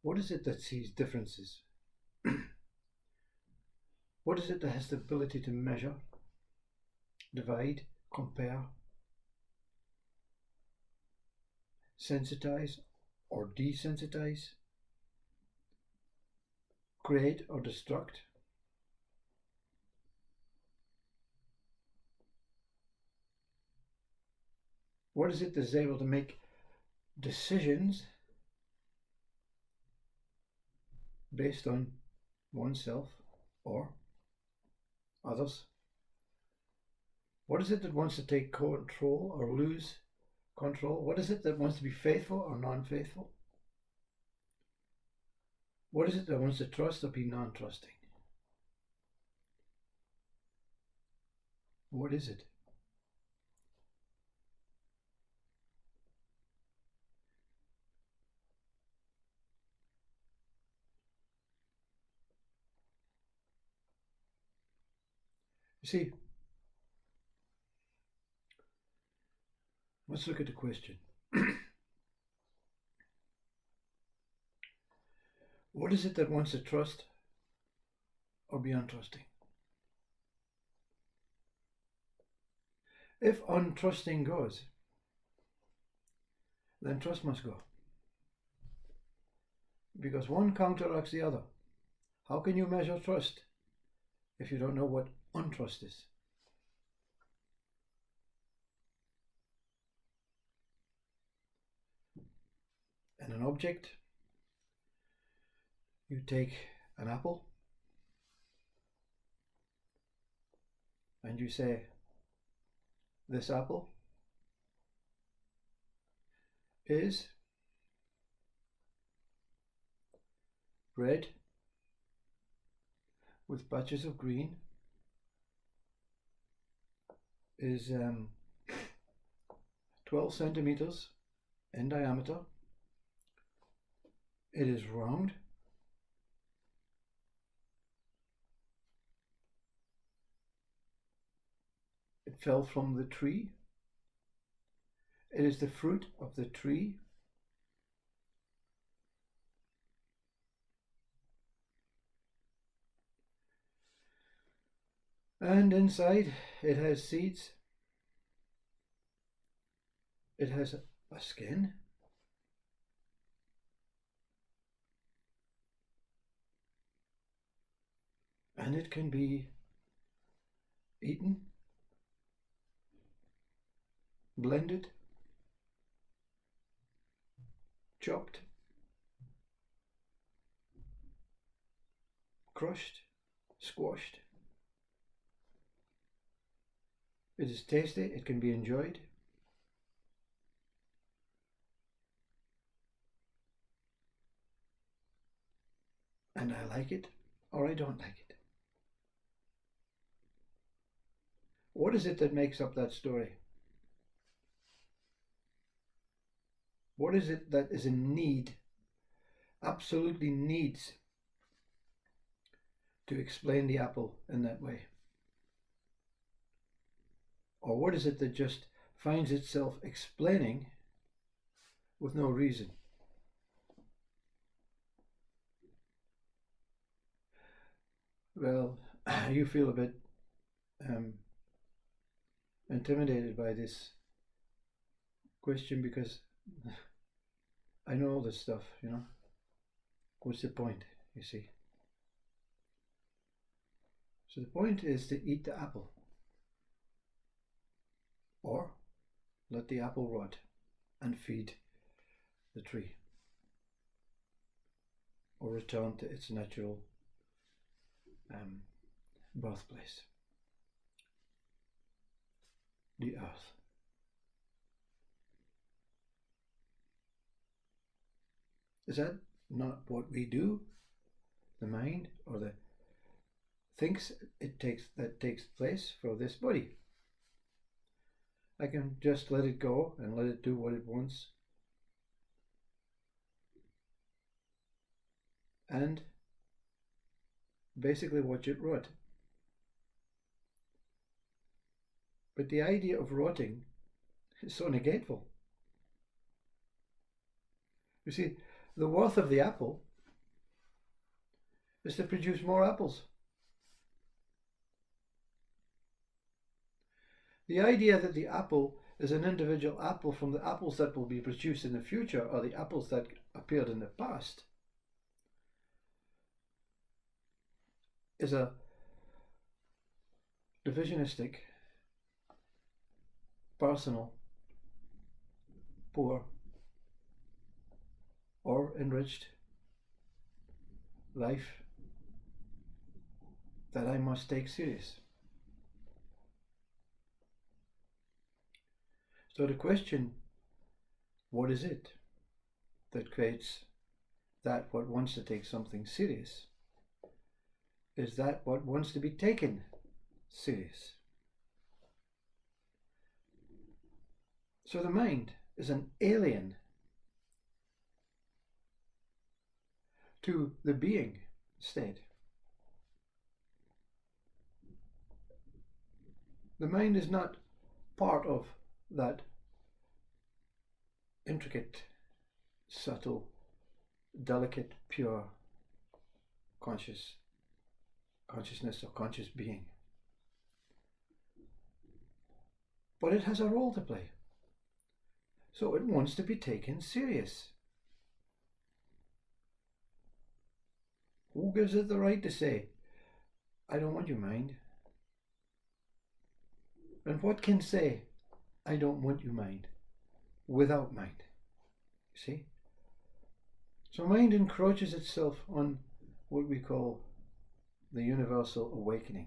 What is it that sees differences? What is it that has the ability to measure, divide, compare, sensitize or desensitize, create or destruct? What is it that is able to make decisions based on oneself or others? What is it that wants to take control or lose control? What is it that wants to be faithful or non-faithful? What is it that wants to trust or be non-trusting? What is it? You see, let's look at the question. What is it that wants to trust or be untrusting? If untrusting goes, then trust must go. Because one counteracts the other. How can you measure trust if you don't know what untrust is? And an object, you take an apple and you say, this apple is red with patches of green, is 12 centimeters in diameter, it is round, it fell from the tree, it is the fruit of the tree, and inside it has seeds, it has a skin, and it can be eaten, blended, chopped, crushed, squashed. It is tasty, it can be enjoyed. And I like it or I don't like it. What is it that makes up that story? What is it that is in need, absolutely needs to explain the apple in that way? Or what is it that just finds itself explaining with no reason? Well, you feel a bit intimidated by this question because I know all this stuff, you know. What's the point, you see? So the point is to eat the apple, or let the apple rot and feed the tree, or return to its natural birthplace, the earth. Is that not what we do? The mind or the thinks it takes place for this body. I can just let it go and let it do what it wants, and basically watch it rot. But the idea of rotting is so negateful. You see, the worth of the apple is to produce more apples. The idea that the apple is an individual apple from the apples that will be produced in the future or the apples that appeared in the past is a divisionistic, personal, poor, or enriched life that I must take serious. So the question, what is it that creates that what wants to take something serious? Is that what wants to be taken serious? So the mind is an alien to the being state. The mind is not part of that intricate, subtle, delicate, pure consciousness or conscious being. But it has a role to play. So it wants to be taken serious. Who gives it the right to say, I don't want your mind? And what can say, I don't want your mind, without mind? See? So mind encroaches itself on what we call the universal awakening.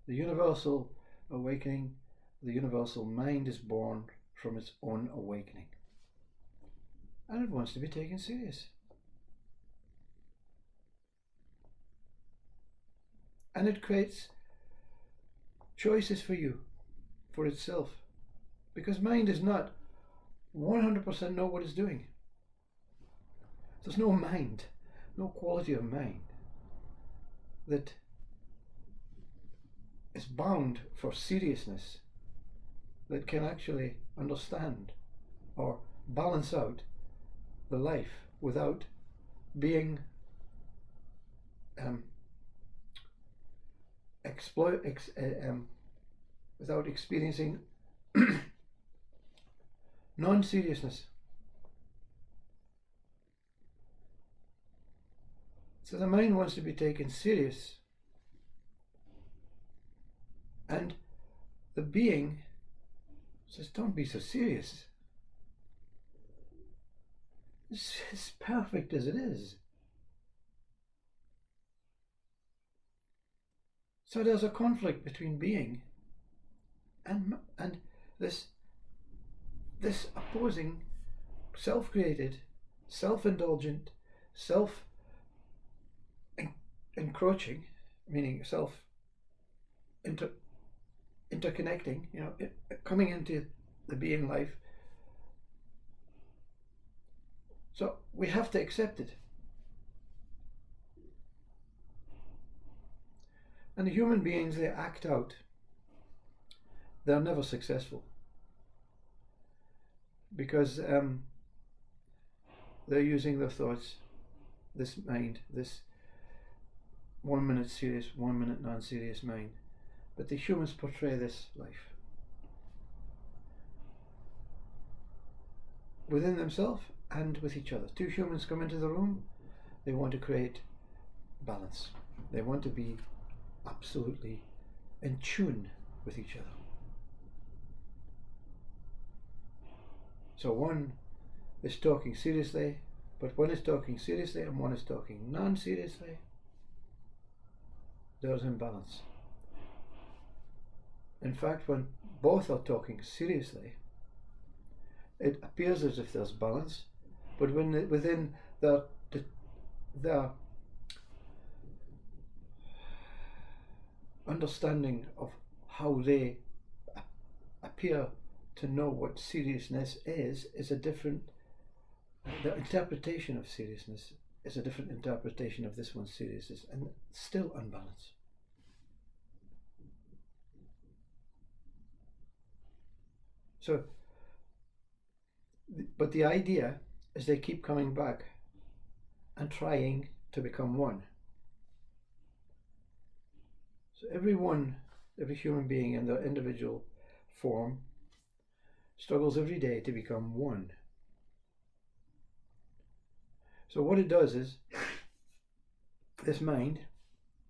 The universal awakening, the universal mind is born from its own awakening. And it wants to be taken serious. And it creates choices for you, for itself. Because mind does not 100% know what it's doing. There's no mind, no quality of mind that is bound for seriousness, that can actually understand or balance out the life without being without experiencing non-seriousness. So the mind wants to be taken serious, and the being says, don't be so serious. It's as perfect as it is. So there's a conflict between being and this opposing, self-created, self-indulgent, self-encroaching, meaning interconnecting, coming into the being life. So we have to accept it. And the human beings, they act out. They're never successful. Because they're using their thoughts, this mind, this 1 minute serious, 1 minute non-serious mind. But the humans portray this life within themselves and with each other. Two humans come into the room, they want to create balance. They want to be absolutely in tune with each other. So one is talking seriously, but one is talking seriously and one is talking non-seriously. There's imbalance. In fact, when both are talking seriously, it appears as if there's balance, but when within their understanding of how they appear to know what seriousness is a different, the interpretation of seriousness is a different interpretation of this one's seriousness, and still unbalanced. So, but the idea is they keep coming back and trying to become one. So every human being in their individual form struggles every day to become one. So what it does is, this mind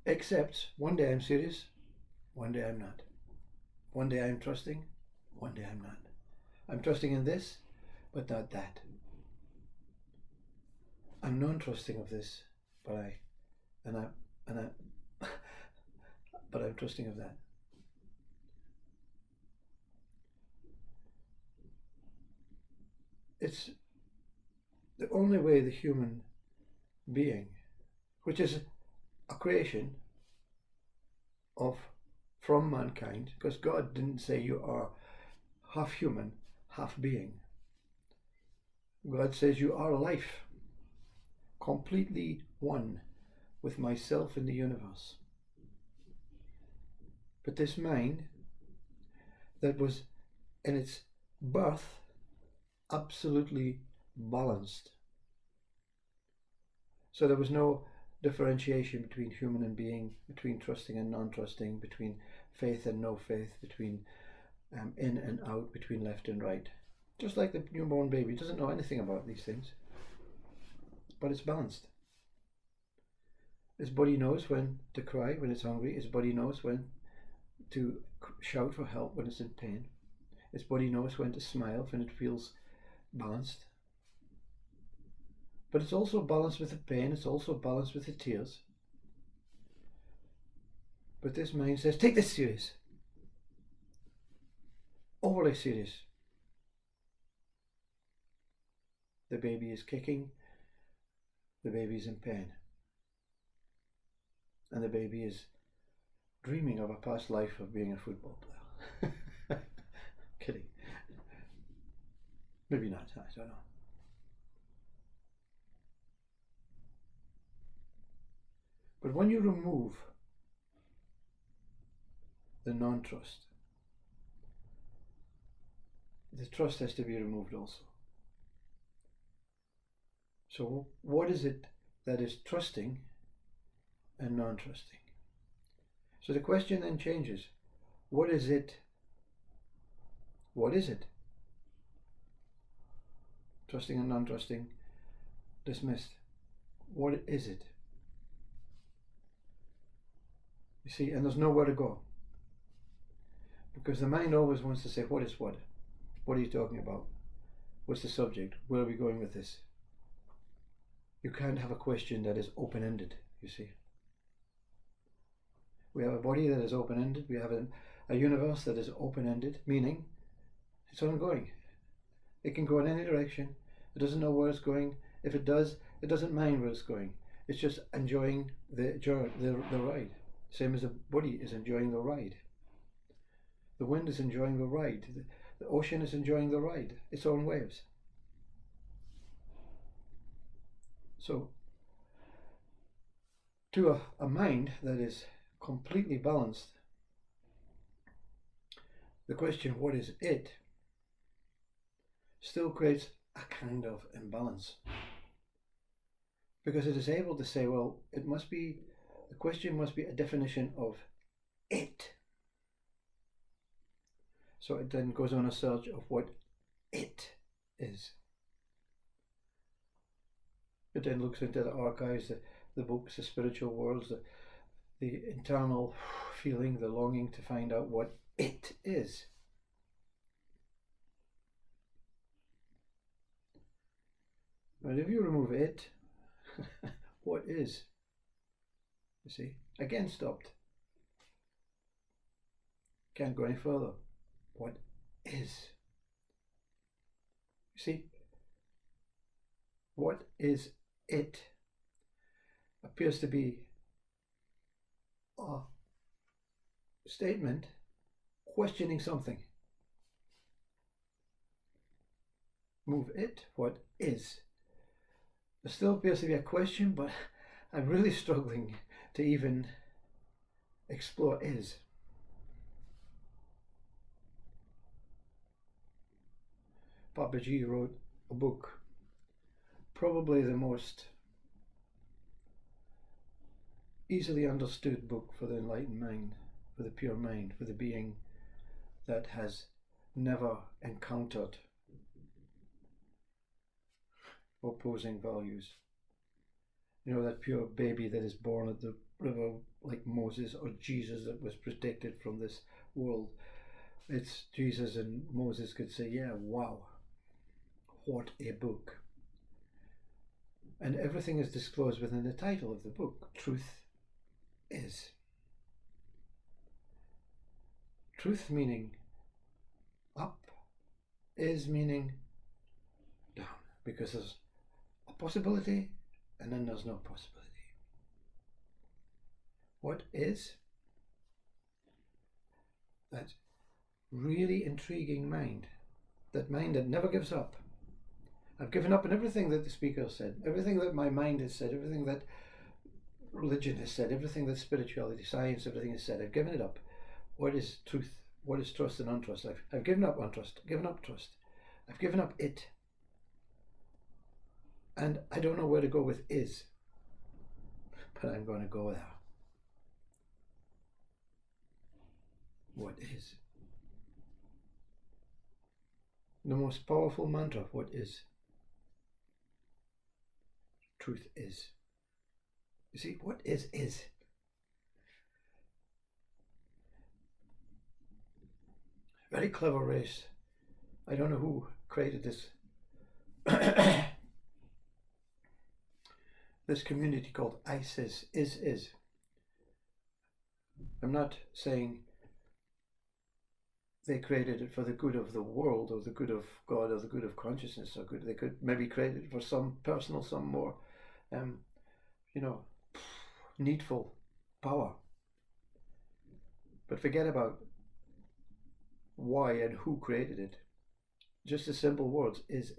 accepts one day I'm serious, one day I'm not. One day I'm trusting, one day I'm not. I'm trusting in this, but not that. I'm non-trusting of this, but but I'm trusting of that. It's the only way the human being, which is a creation from mankind, because God didn't say you are half human, half being. God says you are life, completely one with myself in the universe. But this mind that was in its birth absolutely balanced. So there was no differentiation between human and being, between trusting and non-trusting, between faith and no faith, between in and out, between left and right. Just like the newborn baby doesn't know anything about these things, but it's balanced. Its body knows when to cry when it's hungry. Its body knows when to shout for help when it's in pain. Its body knows when to smile when it feels balanced. But it's also balanced with the pain. It's also balanced with the tears. But this mind says, take this serious. Overly serious. The baby is kicking. The baby is in pain. And the baby is dreaming of a past life of being a football player. Kidding. Maybe not, I don't know. But when you remove the non-trust, the trust has to be removed also. So what is it that is trusting and non-trusting? So the question then changes. What is it? What is it? Trusting and non-trusting, dismissed. What is it? You see, and there's nowhere to go. Because the mind always wants to say, what is what? What are you talking about? What's the subject? Where are we going with this? You can't have a question that is open-ended, you see. We have a body that is open-ended. We have a universe that is open-ended, meaning it's ongoing. It can go in any direction. It doesn't know where it's going. If it does, it doesn't mind where it's going. It's just enjoying the ride. Same as the body is enjoying the ride. The wind is enjoying the ride. The ocean is enjoying the ride, its own waves. So, to a mind that is completely balanced, the question, what is it, still creates a kind of imbalance. Because it is able to say, well, the question must be a definition of it. So it then goes on a search of what it is. It then looks into the archives, the books, the spiritual worlds, the internal feeling, the longing to find out what it is. But if you remove it, what is? You see, again stopped. Can't go any further. What is? You see, what is it appears to be a statement questioning something. Move it, what is? There still appears to be a question, but I'm really struggling to even explore is. Papaji wrote a book, probably the most easily understood book for the enlightened mind, for the pure mind, for the being that has never encountered opposing values. You know, that pure baby that is born at the river like Moses, or Jesus that was protected from this world. It's Jesus, and Moses could say, yeah, wow, what a book. And everything is disclosed within the title of the book. Truth is. Truth meaning up, is meaning down, because there's a possibility and then there's no possibility. What is? That really intriguing mind, that mind that never gives up. I've given up on everything that the speaker said, everything that my mind has said, everything that religion has said, everything that spirituality, science, everything has said. I've given it up. What is truth? What is trust and untrust? I've given up untrust, given up trust. I've given up it. And I don't know where to go with is, but I'm going to go there. What is? The most powerful mantra, what is? Truth is. You see, what is is. Very clever race. I don't know who created this this community called ISIS. Is. I'm not saying they created it for the good of the world, or the good of God, or the good of consciousness, or good. They could maybe create it for some personal, some more, needful power. But forget about why and who created it. Just the simple words, is.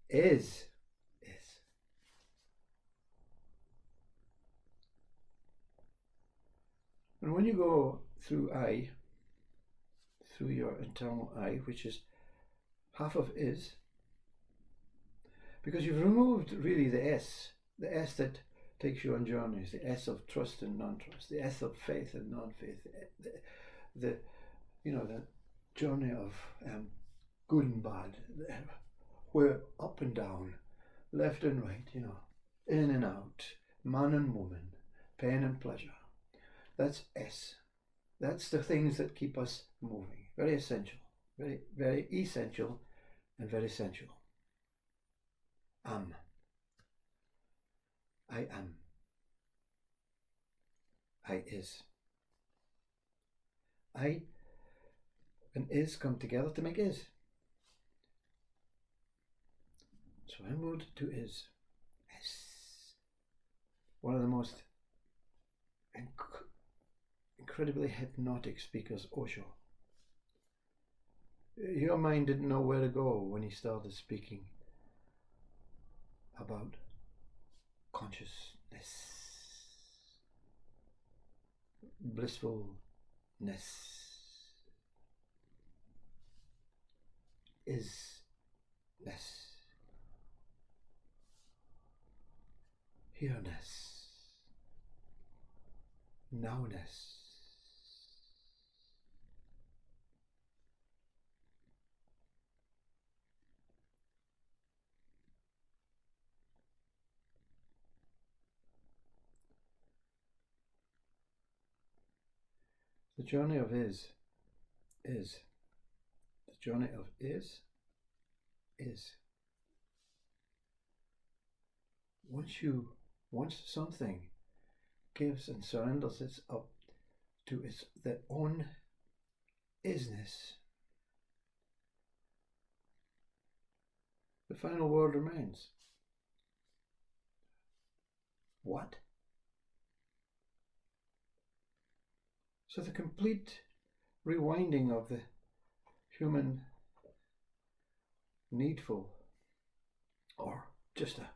Is. And when you go through I, through your internal I, which is half of is, because you've removed really the S that takes you on journeys, the S of trust and non-trust, the S of faith and non-faith, the journey of good and bad, where up and down, left and right, in and out, man and woman, pain and pleasure. That's S. That's the things that keep us moving. Very essential, very, very essential, and very essential. Am. I am. I is. I and is come together to make is. So inward to is. Yes. One of the most incredibly hypnotic speakers, Osho. Your mind didn't know where to go when he started speaking about consciousness, blissfulness, isness, here-ness, now-ness. The journey of is. The journey of is. Once something gives and surrenders its up to its their own isness, the final word remains. What? So the complete rewinding of the human needful, or just a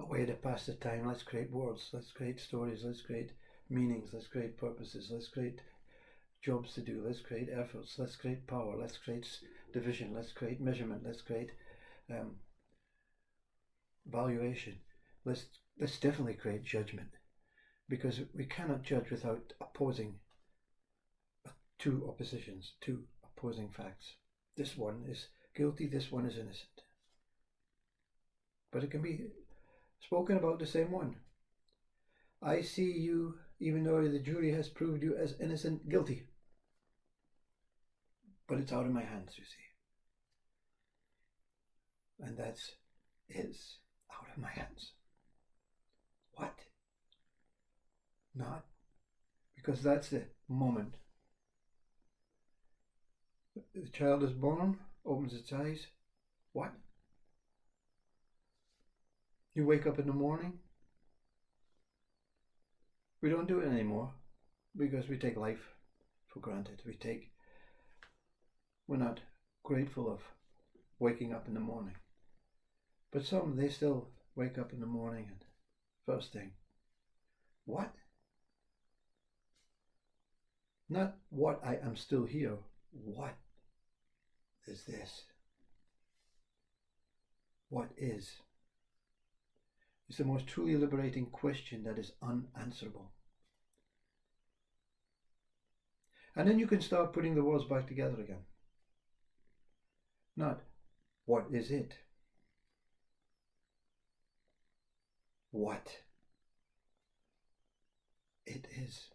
way to pass the time. Let's create words, let's create stories, let's create meanings, let's create purposes, let's create jobs to do, let's create efforts, let's create power, let's create division, let's create measurement, let's create valuation. let's definitely create judgment, because we cannot judge without opposing two oppositions, two opposing facts. This one is guilty, this one is innocent. But it can be spoken about the same one. I see you, even though the jury has proved you as innocent, guilty. But it's out of my hands, you see. And that's is out of my hands. What? Not. Because that's the moment. The child is born, opens its eyes. What? You wake up in the morning. We don't do it anymore because we take life for granted. We're not grateful of waking up in the morning. But some, they still wake up in the morning and first thing, what? Not what, I am still here. What is this? What is? It's the most truly liberating question that is unanswerable. And then you can start putting the words back together again. Not, what is it? What it is.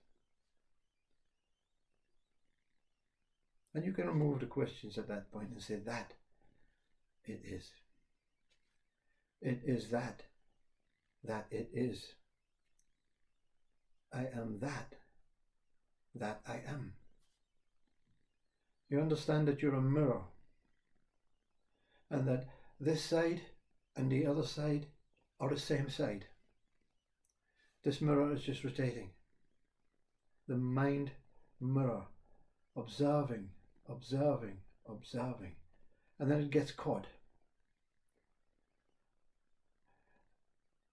And you can remove the questions at that point and say that it is. It is that it is. I am that I am. You understand that you're a mirror, and that this side and the other side are the same side. This mirror is just rotating. The mind mirror, observing, observing, observing, and then it gets caught.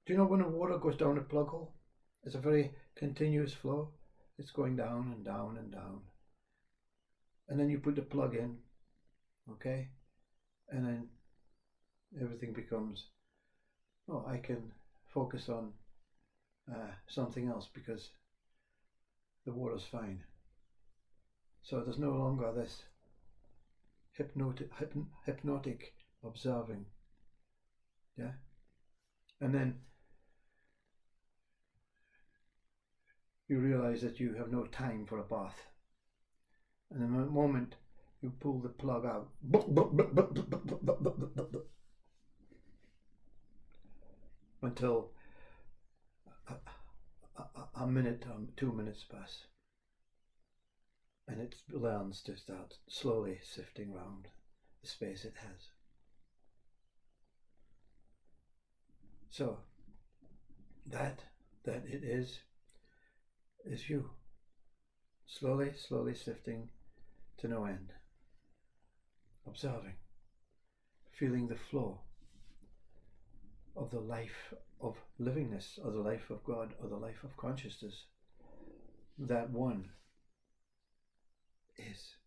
Do you know when the water goes down a plug hole? It's a very continuous flow. It's going down and down and down. And then you put the plug in, okay? And then everything becomes, oh, I can focus on something else because the water's fine. So there's no longer this hypnotic observing. Yeah? And then you realize that you have no time for a bath. And the moment you pull the plug out, until a minute, 2 minutes pass, and it learns to start slowly sifting around the space it has. So that it is you, slowly sifting to no end, observing, feeling the flow of the life of livingness, or the life of God, or the life of consciousness. That one is.